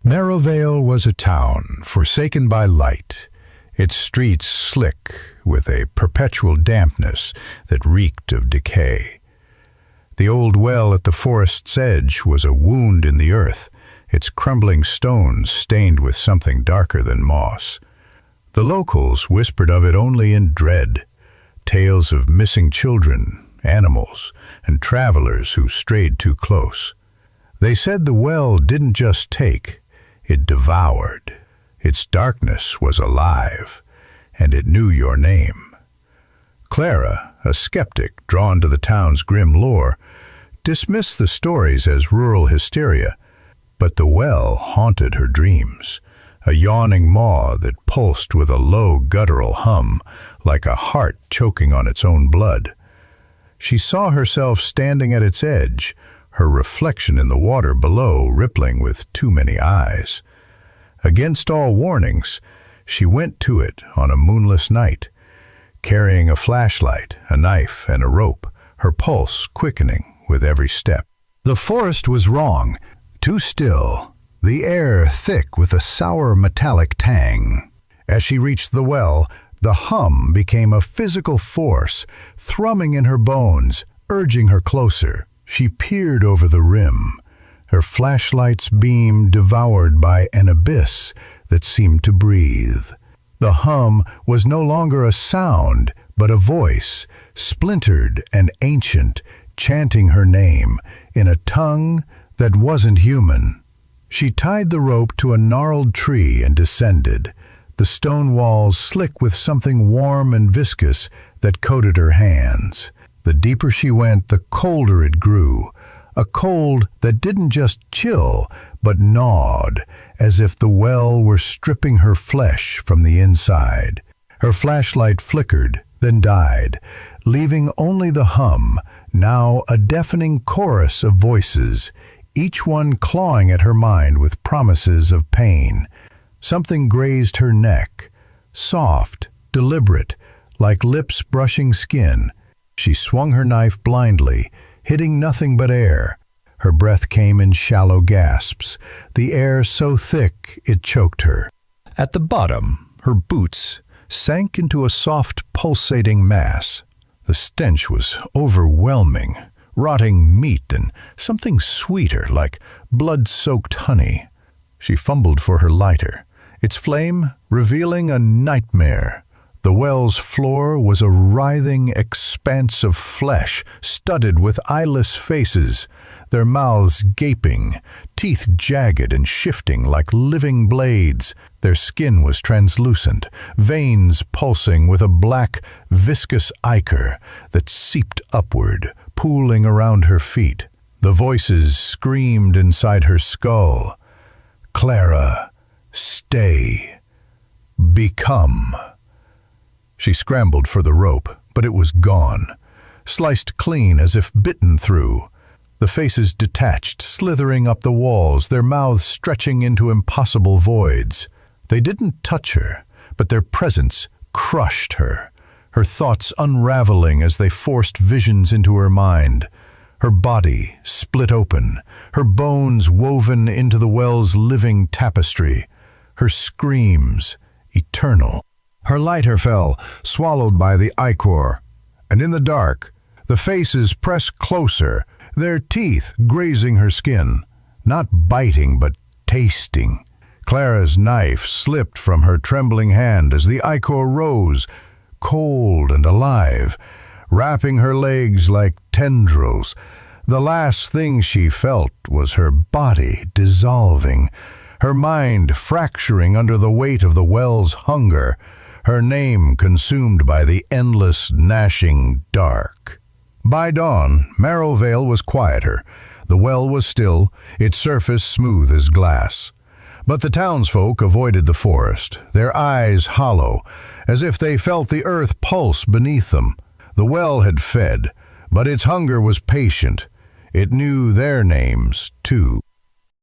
Marrowvale was a town forsaken by light, its streets slick with a perpetual dampness that reeked of decay. The old well at the forest's edge was a wound in the earth, its crumbling stones stained with something darker than moss. The locals whispered of it only in dread, tales of missing children, animals, and travelers who strayed too close. They said the well didn't just take, it devoured. Its darkness was alive, and it knew your name. Clara, a skeptic drawn to the town's grim lore, dismissed the stories as rural hysteria, but the well haunted her dreams, a yawning maw that pulsed with a low guttural hum, like a heart choking on its own blood. She saw herself standing at its edge, her reflection in the water below rippling with too many eyes. Against all warnings, she went to it on a moonless night, carrying a flashlight, a knife, and a rope, her pulse quickening with every step. The forest was wrong, too still, the air thick with a sour metallic tang. As she reached the well, the hum became a physical force, thrumming in her bones, urging her closer. She peered over the rim, her flashlight's beam devoured by an abyss that seemed to breathe. The hum was no longer a sound, but a voice, splintered and ancient, chanting her name in a tongue that wasn't human. She tied the rope to a gnarled tree and descended, the stone walls slick with something warm and viscous that coated her hands. The deeper she went, the colder it grew, a cold that didn't just chill, but gnawed, as if the well were stripping her flesh from the inside. Her flashlight flickered, then died, leaving only the hum, now a deafening chorus of voices, each one clawing at her mind with promises of pain. Something grazed her neck, soft, deliberate, like lips brushing skin. She swung her knife blindly, hitting nothing but air. Her breath came in shallow gasps, the air so thick it choked her. At the bottom, her boots sank into a soft, pulsating mass. The stench was overwhelming, rotting meat and something sweeter, like blood-soaked honey. She fumbled for her lighter, its flame revealing a nightmare. The well's floor was a writhing expanse of flesh, studded with eyeless faces, their mouths gaping, teeth jagged and shifting like living blades. Their skin was translucent, veins pulsing with a black, viscous ichor that seeped upward, pooling around her feet. The voices screamed inside her skull. "Clara, stay. Become." She scrambled for the rope, but it was gone, sliced clean as if bitten through. The faces detached, slithering up the walls, their mouths stretching into impossible voids. They didn't touch her, but their presence crushed her, her thoughts unraveling as they forced visions into her mind. Her body split open, her bones woven into the well's living tapestry, her screams eternal. Her lighter fell, swallowed by the ichor, and in the dark, the faces pressed closer, their teeth grazing her skin, not biting but tasting. Clara's knife slipped from her trembling hand as the ichor rose, cold and alive, wrapping her legs like tendrils. The last thing she felt was her body dissolving, her mind fracturing under the weight of the well's hunger, her name consumed by the endless, gnashing dark. By dawn, Marrowvale was quieter. The well was still, its surface smooth as glass. But the townsfolk avoided the forest, their eyes hollow, as if they felt the earth pulse beneath them. The well had fed, but its hunger was patient. It knew their names, too.